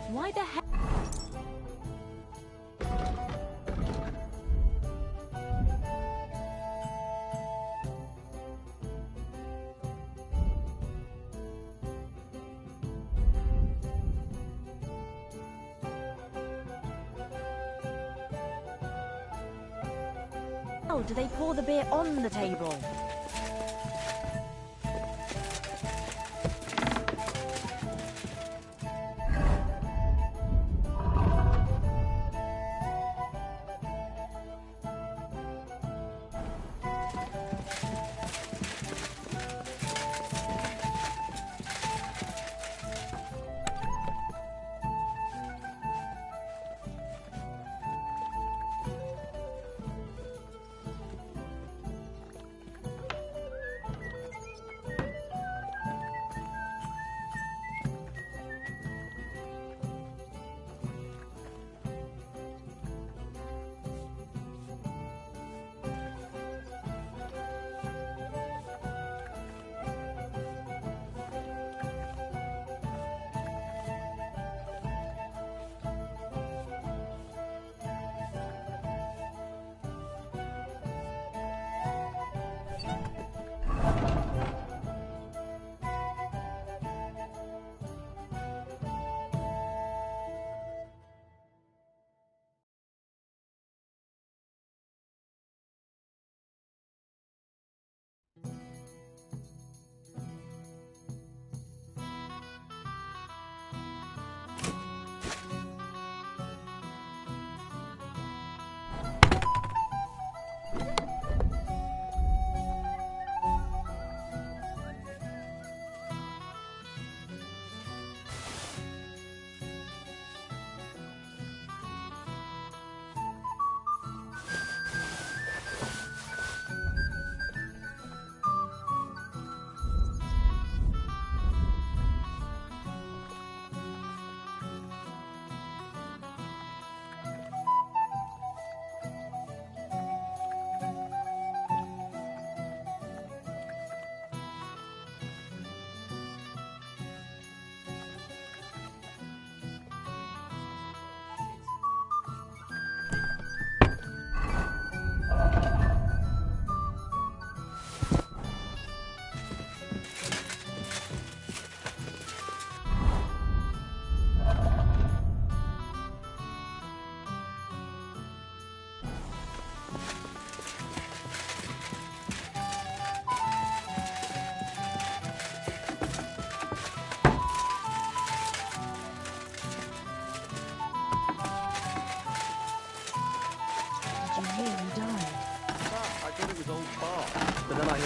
Speaker 9: Why the heck?
Speaker 21: Oh, do they pour the beer on the table?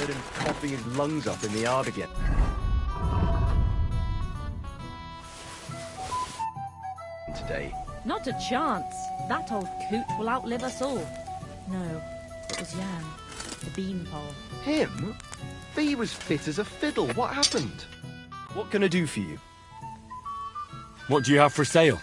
Speaker 1: heard him coughing his lungs up in the yard again. Today.
Speaker 9: Not a chance. That old coot will outlive us all. No, it was Jan, the beanpole.
Speaker 1: Him? He was fit as a fiddle. What happened? What can I do for you?
Speaker 4: What do you have for sale?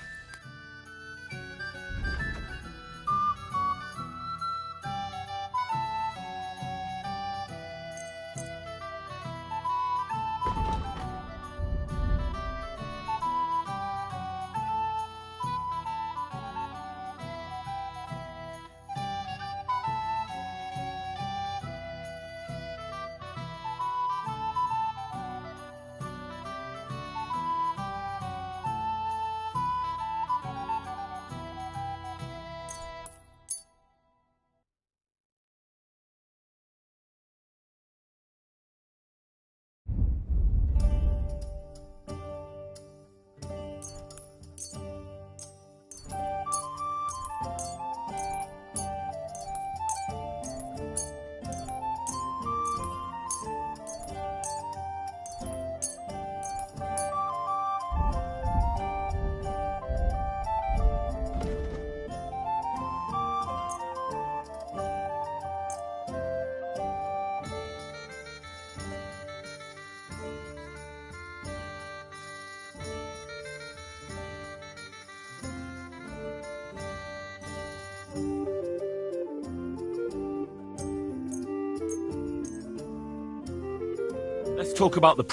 Speaker 4: Let's talk about the...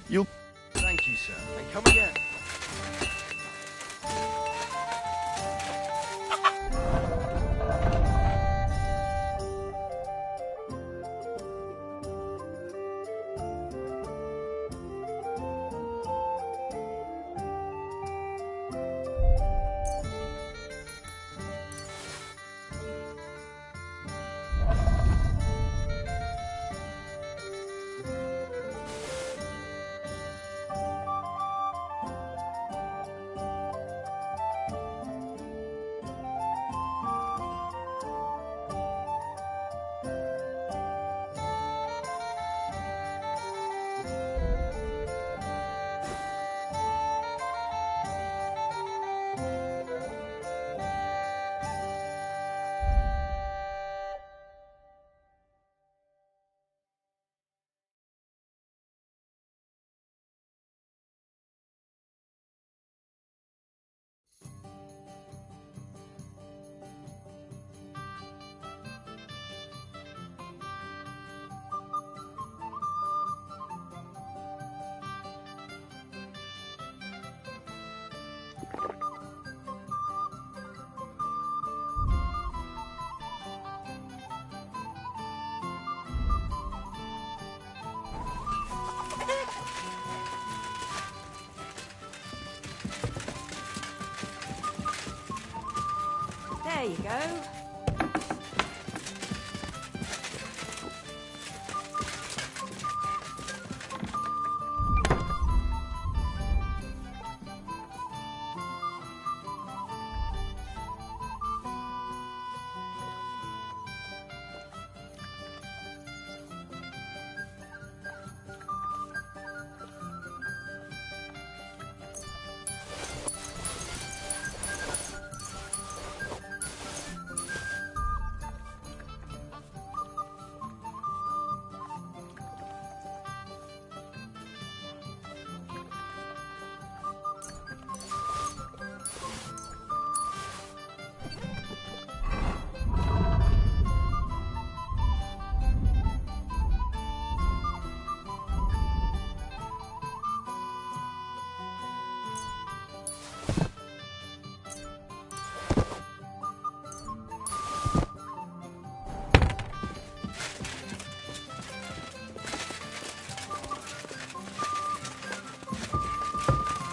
Speaker 1: You'll... Thank you, sir. And come again.
Speaker 10: There you go.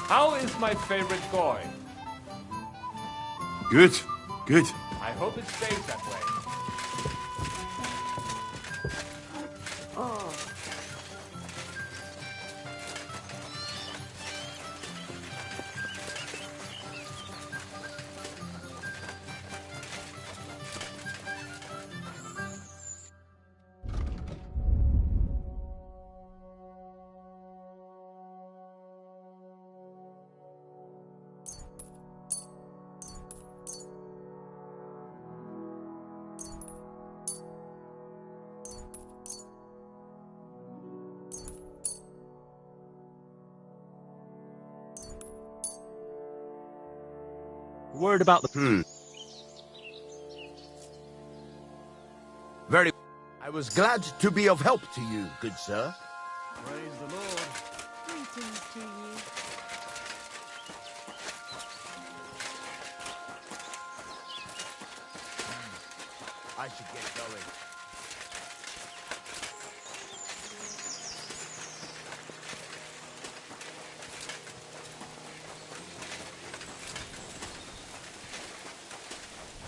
Speaker 15: How is my favorite boy?
Speaker 20: Good, good.
Speaker 15: I hope it stays that way.
Speaker 4: Word about the...
Speaker 20: Very... I was glad to be of help to you, good sir.
Speaker 1: Praise the Lord.
Speaker 9: Greetings to you.
Speaker 20: I should get going.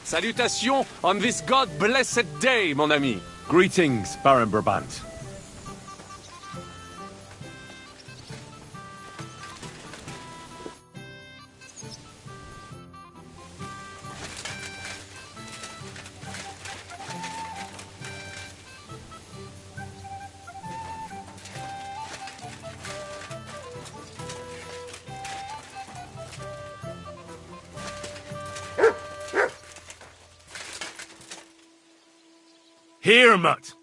Speaker 16: Salutations on this God-blessed day, mon ami.
Speaker 4: Greetings, Baron Brabant. Here, Mutt.